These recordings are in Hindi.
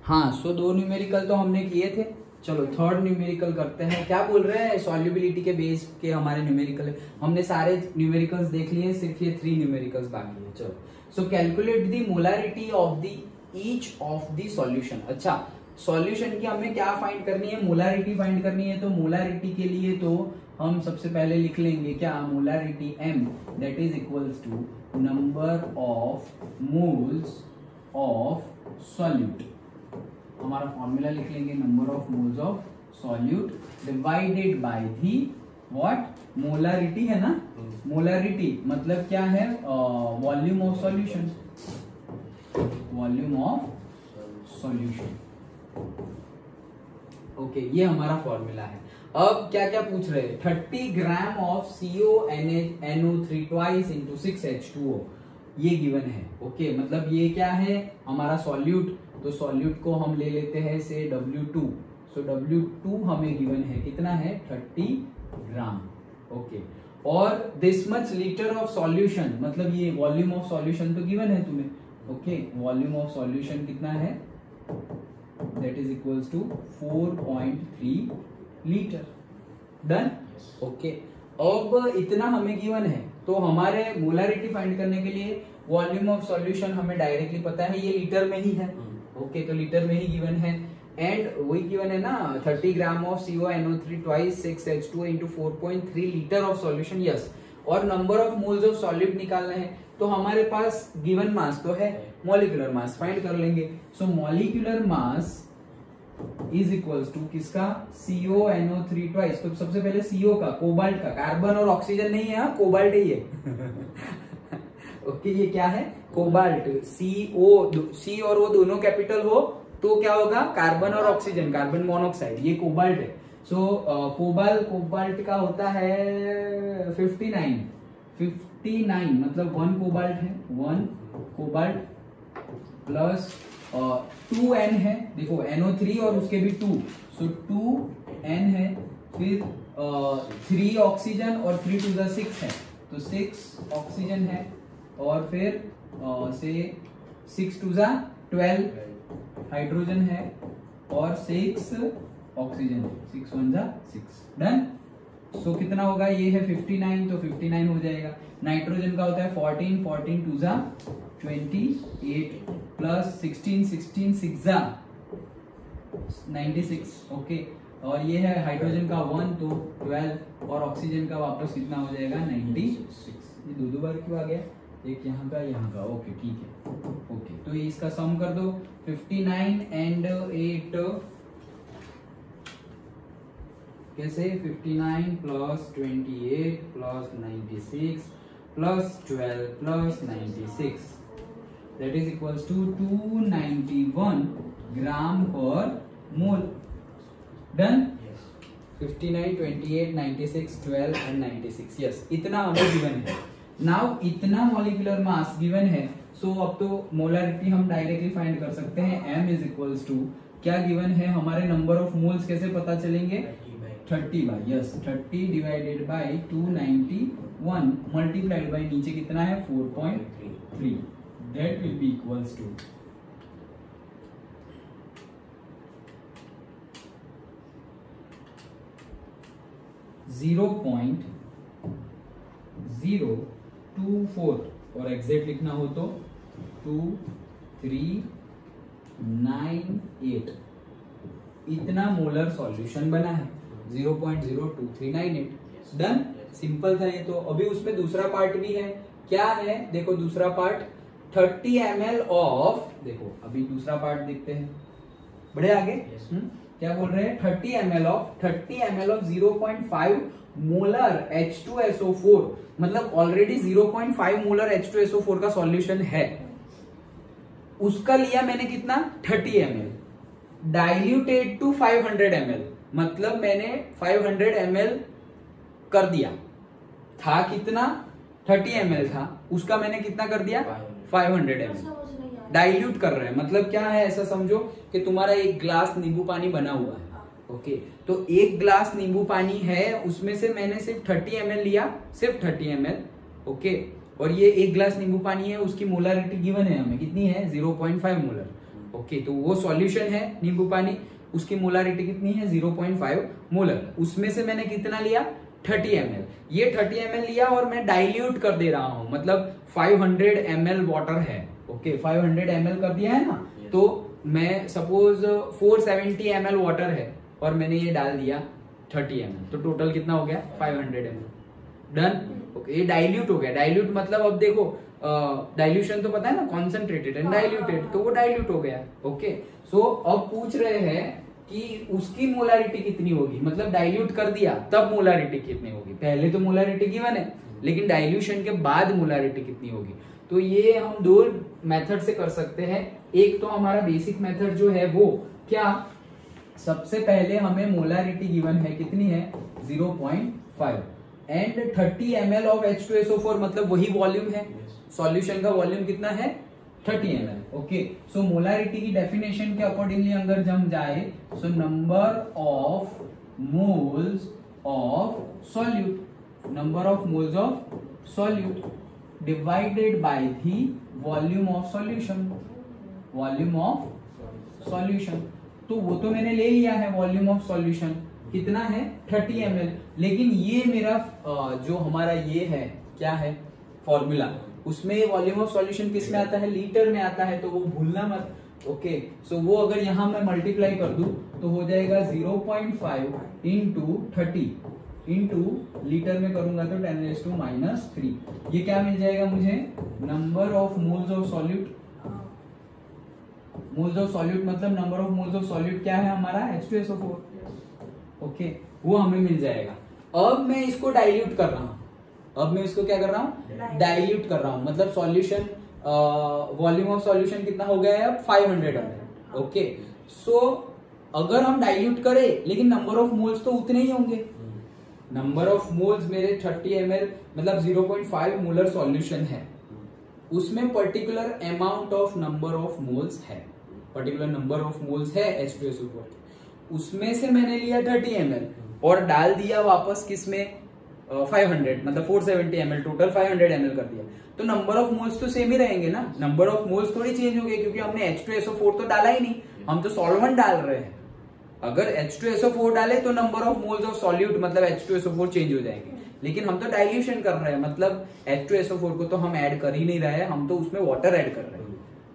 हाँ, सो 2 न्यूमेरिकल तो हमने किए थे। चलो थर्ड न्यूमेरिकल करते हैं। क्या बोल रहे हैं, सॉल्युबिलिटी के बेस के हमारे न्यूमेरिकल है। हमने सारे न्यूमेरिकल्स देख लिए, सिर्फ ये 3 न्यूमेरिकल्स बाकी है। चलो, सो calculate the molarity of the each of the solution. अच्छा, सॉल्यूशन की हमें क्या फाइंड करनी है, मोलारिटी फाइंड करनी है। तो मोलारिटी के लिए तो हम सबसे पहले लिख लेंगे क्या, molarity M that is equals to number of moles of solute. हमारा फॉर्मूला लिख लेंगे, number of moles of solute divided by the what, molarity है ना। मोलारिटी मतलब क्या है, volume of solution, volume of solution. Okay, ये हमारा फॉर्मूला है। अब क्या क्या पूछ रहे हैं, 30 gram of CONO3 twice into 6H2O, ये गिवन है। ओके, मतलब ये क्या है हमारा सॉल्यूट। तो सॉल्यूट को हम ले लेते हैं से W2। सो W2 हमें गिवन है, कितना है, 30 ग्राम। ओके, और this much litre of solution, मतलब ये वॉल्यूम ऑफ सॉल्यूशन तो गिवन है तुम्हें। ओके, वॉल्यूम ऑफ सॉल्यूशन कितना है, that is equals to 4.3 litre. Done. Okay, अब इतना हमें गिवन है, तो हमारे मोलारिटी फाइंड करने के लिए वॉल्यूम ऑफ सॉल्यूशन हमें डायरेक्टली पता है, ये लीटर में ही है। ओके, तो लीटर में ही गिवन है। एंड वही गिवन है ना, 30 gram of CONO3 twice 6H2O into 4.3 litre of solution. Yes, और number of moles of solute निकालना है, तो हमारे पास गिवन मास तो है, मॉलिक्यूलर मास फाइंड कर लेंगे। So molecular mass is equals to किसका, CONO3 ट्वाइस। तो सबसे पहले CO का, कोबाल्ट का, कार्बन और ऑक्सीजन नहीं है, कोबाल्ट ही है। ओके, ये क्या है, कोबाल्ट। C और O दोनों कैपिटल हो तो क्या होगा, कार्बन और ऑक्सीजन, कार्बन मोनोऑक्साइड, ये कोबाल्ट है। सो कोबाल्ट का होता है 59 मतलब 1 कोबाल्ट है, 1 कोबाल्ट प्लस 2N है, देखो NO3 और उसके भी 2, सो 2N है, फिर 3 ऑक्सीजन और 3 to the 6 है, तो 6 ऑक्सीजन है, और फिर से 6 to the 12 हाइड्रोजन है, और 6 ऑक्सीजन है, 6 1 जा 6। डन। सो कितना होगा, ये है 59, तो 59 हो जाएगा। नाइट्रोजन का होता है 14 2 जा 28 प्लस 16 6 जा 96। ओके, और ये है हाइड्रोजन का 1, तो 12, और ऑक्सीजन का वापस कितना हो जाएगा, 96। ये दो बार क्यों आ गया, एक यहाँ का। ओके, ठीक है। ओके, तो ये इसका सम कर दो, 59 एंड 8 कैसे, 59 plus 28 plus 96 plus 12 plus 96, that is equals to 291 gram per mole. Done. 59 28 96 12 and 96, yes, इतना हमें गिवन है। नाउ इतना मॉलिक्यूलर मास गिवन है, सो अब तो मोलारिटी हम डायरेक्टली फाइंड कर सकते हैं। M इज इक्वल्स टू क्या गिवन है, हमारे नंबर ऑफ मोल्स कैसे पता चलेंगे, 30 by, yes, 30 divided by 291 multiplied by नीचे कितना है, 4.3, that will be equals to 0.024, और एग्जैक्ट लिखना हो तो 2398, इतना मोलर सॉल्यूशन बना है, 0.02398। डन। सिंपल था ये तो। अभी उसमें दूसरा पार्ट भी है, क्या है देखो, दूसरा पार्ट 30 ml ऑफ, देखो अभी दूसरा पार्ट देखते हैं, बड़े आगे। क्या बोल रहे हैं, 30 ml ऑफ 0.5 मोलर H2SO4, मतलब ऑलरेडी 0.5 मोलर H2SO4 का सॉल्यूशन है, उसका लिया मैंने कितना, 30 ml, डाइल्यूटेड टू 500 ml, मतलब मैंने 500 ml कर दिया, था कितना, 30 ml था, उसका मैंने कितना कर दिया, 500 ml डाइल्यूट कर रहे हैं। मतलब क्या है, ऐसा समझो कि तुम्हारा एक ग्लास नींबू पानी बना हुआ है। ओके, तो एक ग्लास नींबू पानी है, उसमें से मैंने सिर्फ 30 ml लिया, सिर्फ 30 ml। ओके, और ये एक ग्लास नींबू पानी है, उसकी मोलारिटी गिवन है हमें, कितनी है, 0.5 मोलर। ओके, तो वो सॉल्यूशन है नींबू पानी, उसकी मोलारिटी कितनी है 0.5 मोलर। उसमें से मैंने कितना लिया 30 ml, ये 30 ml लिया और मैं डाइल्यूट कर दे रहा हूं, मतलब 500 ml वाटर है। ओके, 500 ml कर दिया है ना, तो मैं सपोज 470 ml वाटर है और मैंने ये डाल दिया 30 ml, तो टोटल कितना हो गया 500 ml। डन। ओके, ये डाइल्यूट हो गया। डाइल्यूट मतलब अब देखो डाइल्यूशन तो पता है ना, कॉन्सेंट्रेटेड एंड डाइल्यूटेड, तो वो डाइल्यूट हो गया। ओके, सो अब पूछ रहे हैं कि उसकी मोलारिटी कितनी होगी, मतलब डाइल्यूट कर दिया तब मोलारिटी कितनी होगी। पहले तो मोलारिटी गिवन है, लेकिन डाइल्यूशन के बाद मोलारिटी कितनी होगी। तो ये हम दो मेथड से कर सकते हैं। एक तो हमारा बेसिक मेथड जो है वो क्या, सबसे पहले हमें मोलारिटी गिवन है कितनी है 0.5 एंड 30 ml ऑफ H2SO4, मतलब वही वॉल्यूम है, सॉल्यूशन का वॉल्यूम कितना है 30 ml। ओके, सो मोलारिटी की डेफिनेशन के अकॉर्डिंगली अगर हम जाए, so number of moles of solute, number of moles of solute divided by the volume of solution, volume of solution. तो वो तो मैंने ले लिया है, वॉल्यूम ऑफ सॉल्यूशन कितना है 30 ml, लेकिन ये मेरा जो हमारा ये है क्या है फॉर्मूला, उसमें वॉल्यूम ऑफ सॉल्यूशन किस में आता है, लीटर में आता है, तो वो भूलना मत। ओके, सो वो अगर यहां मैं मल्टीप्लाई कर दूं तो हो जाएगा 0.5 इंटू 30 इंटू लीटर में करूंगा तो 10⁻⁻3। ये क्या मिल जाएगा मुझे, number of moles of solute. Moles of solute मतलब number of moles of solute क्या है हमारा H2SO4। ओके, वो हमें मिल जाएगा। अब मैं इसको डाइल्यूट कर रहा हूं, अब मैं इसको क्या कर रहा हूं डाइल्यूट कर रहा हूं, मतलब सॉल्यूशन वॉल्यूम ऑफ सॉल्यूशन कितना हो गया है अब 500 ml। ओके, सो अगर हम डाइल्यूट करें लेकिन नंबर ऑफ मोल्स तो उतने ही होंगे, नंबर ऑफ मोल्स मेरे 30 ml मतलब 0.5 मोलर सॉल्यूशन है, उसमें particular amount of number of moles है, पर्टिकुलर नंबर ऑफ मोल्स है H2SO4, उसमें से मैंने लिया 30 ml और डाल दिया वापस किसमें 500, मतलब 470 ml, टोटल 500 ml कर दिया, तो नंबर ऑफ मोल्स तो सेम ही रहेंगे ना, नंबर ऑफ मोल्स थोड़ी चेंज हो गए, क्योंकि हमने H2SO4 तो डाला ही नहीं, हम तो सॉल्वेंट डाल रहे हैं। अगर H2SO4 डाले तो number of moles of solute मतलब H2SO4 चेंज हो जाएंगे, लेकिन हम तो डाइल्यूशन कर रहे हैं, मतलब H2SO4 को तो हम ऐड कर ही नहीं रहे हैं, हम तो उसमें वाटर ऐड कर रहे हैं।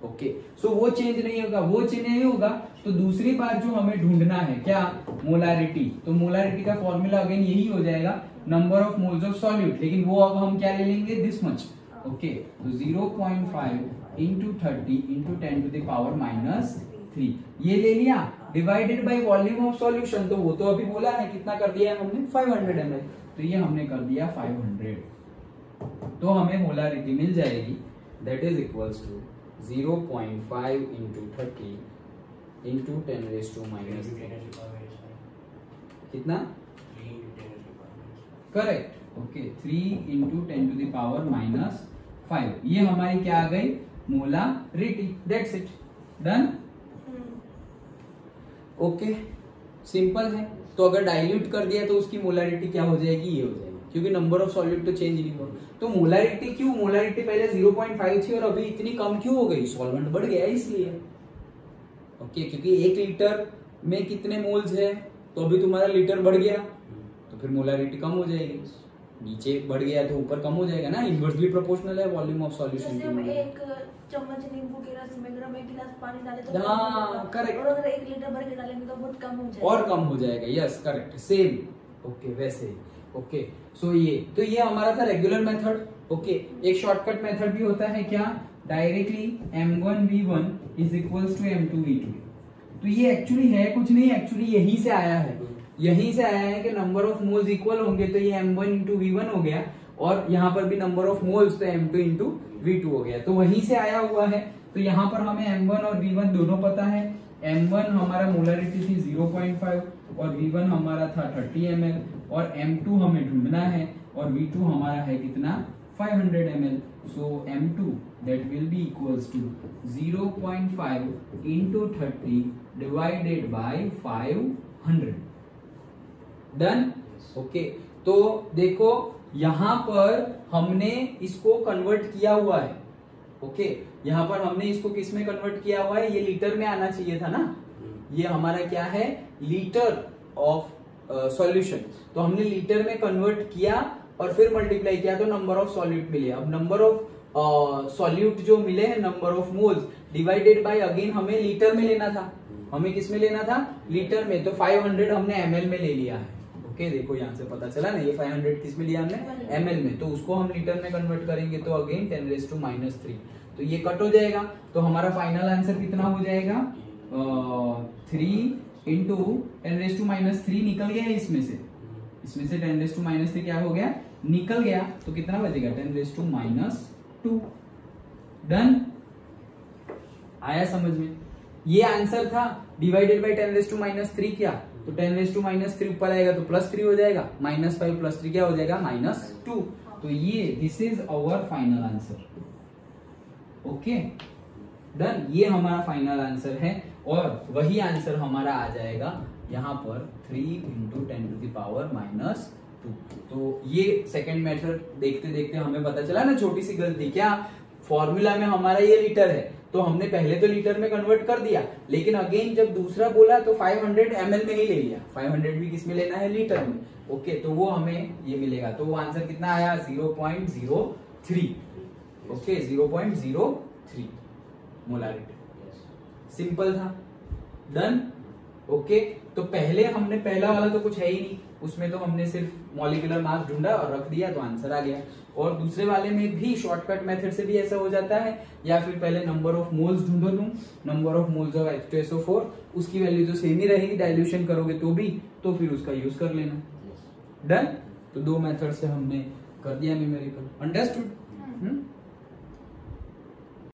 ओके, सो वो चेंज नहीं होगा, वो चेंज नहीं होगा। तो दूसरी बात जो हमें ढूंढना है क्या, मोलारिटी। तो मोलारिटी का फॉर्मूला अगेन यही हो जाएगा number of moles of solute, लेकिन वो अब हम क्या ले लेंगे दिस मच। ओके, तो 0.5 इंटू 30 इंटू 10⁻⁻3 ये ले लिया, divided by volume of solution, तो वो तो अभी बोला है कितना कर दिया है हमने 500 ml, तो ये हमने कर दिया 500, तो हमें मोलारिटी मिल जाएगी that is equals to 0.5 into 30 into 10⁻⁻3 कितना, करेक्ट। ओके, 3 इंटू 10⁻⁻5, ये हमारी क्या आ गई molarity, that's it, done. Okay, simple है। तो अगर डाइल्यूट कर दिया तो उसकी मोलारिटी क्या हो जाएगी, ये हो जाएगी, क्योंकि नंबर ऑफ सॉल्यूट तो चेंज नहीं हुआ। तो मोलारिटी क्यों, मोलारिटी पहले 0.5 थी और अभी इतनी कम क्यों हो गई, सॉल्वेंट बढ़ गया इसलिए। ओके, क्योंकि 1 लीटर में कितने मोल्स है, तो अभी तुम्हारा लीटर बढ़ गया तो फिर मोलारिटी कम हो जाएगी, नीचे बढ़ गया तो ऊपर कम हो जाएगा ना, इनवर्सली प्रोपोर्शनल है वॉल्यूम ऑफ सॉल्यूशन की। एक चम्मच नींबू के रस में अगर हम 1 गिलास पानी डालें तो हाँ करेक्ट, और अगर 1 लीटर भर के डालेंगे तो बहुत कम हो जाएगा, और कम हो जाएगा, यस करेक्ट, सेम। ओके, वैसे ओके, सो ये तो ये हमारा था रेगुलर मेथड। ओके, एक शॉर्टकट मेथड भी होता है क्या, directly m1v1 is equals to m2v2। तो ये एक्चुअली है कुछ नहीं, एक्चुअली यहीं से आया है, यहीं से आया है कि नंबर ऑफ मोल्स इक्वल होंगे तो ये m1 इंटू v1 हो गया, और यहाँ पर भी नंबर ऑफ मोल्स तो m2 इंटू v2 हो गया, तो वहीं से आया हुआ है। तो यहाँ पर हमें m1 और v1 दोनों पता है, m1 हमारा मोलारिटी थी 0.5 और v1 हमारा था 30 ml, और m2 हमें ढूंढना है और v2 हमारा है कितना 500 ml। So m2 that will be equals to 0.5 into 30 divided by 500, done. Okay, तो देखो यहां पर हमने इसको कन्वर्ट किया हुआ है, ओके, यहाँ पर हमने इसको किस में कन्वर्ट किया हुआ है, ये लीटर में आना चाहिए था ना, ये हमारा क्या है लीटर ऑफ सॉल्यूशन, तो हमने लीटर में कन्वर्ट किया और फिर मल्टीप्लाई किया तो नंबर ऑफ सॉल्यूट मिले। अब नंबर ऑफ सॉल्यूट जो मिले हैं, number of moles divided by again हमें लीटर में लेना था, हमें किस में लेना था, लीटर में, तो 500 हमने ml में ले लिया है। ओके, देखो यहाँ से पता चला ना, ये 500 किस में लिया हमने, ml में, तो उसको हम लीटर में कन्वर्ट करेंगे तो अगेन 10⁻⁻3, तो ये कट हो जाएगा, तो हमारा फाइनल आंसर कितना हो जाएगा, 3 इंटू 10⁻³ निकल गया है इसमें से 10⁻³ क्या हो गया, निकल गया, तो कितना बचेगा 10⁻²। डन, आया समझ में, ये आंसर था, डिवाइडेड बाय 10⁻³ किया तो 10⁻³ ऊपर आएगा तो +3 हो जाएगा, -5 + 3 क्या हो जाएगा, -2, तो ये this is our final answer. Okay done, ये हमारा फाइनल आंसर है, और वही आंसर हमारा आ जाएगा यहाँ पर 3 × 10⁻²। तो ये सेकंड मेथड देखते देखते हमें पता चला ना, छोटी सी गलती, क्या फॉर्मूला में हमारा ये लीटर है तो हमने पहले तो लीटर में कन्वर्ट कर दिया, लेकिन अगेन जब दूसरा बोला तो 500 ml में ही ले लिया, 500 भी किस में लेना है, लीटर में। ओके, तो वो हमें ये मिलेगा, तो वो आंसर कितना आया, 0.03। ओके, 0.03 मोलारिटी, सिंपल था। डन। ओके, तो पहले हमने पहला वाला तो कुछ है ही नहीं, उसमें तो हमने सिर्फ मॉलिक्यूलर मास ढूंढा और रख दिया तो आंसर आ गया। और दूसरे वाले में भी शॉर्टकट मेथड से भी ऐसा हो जाता है, या फिर पहले नंबर ऑफ मोल्स ढूंढो तुम, number of moles of H2SO4, उसकी वैल्यू तो सेम ही रहेगी, डाइल्यूशन करोगे तो भी, तो फिर उसका यूज कर लेना। डन, तो 2 मेथड से हमने कर दिया न्यूमेरिकल। अंडरस्टूड?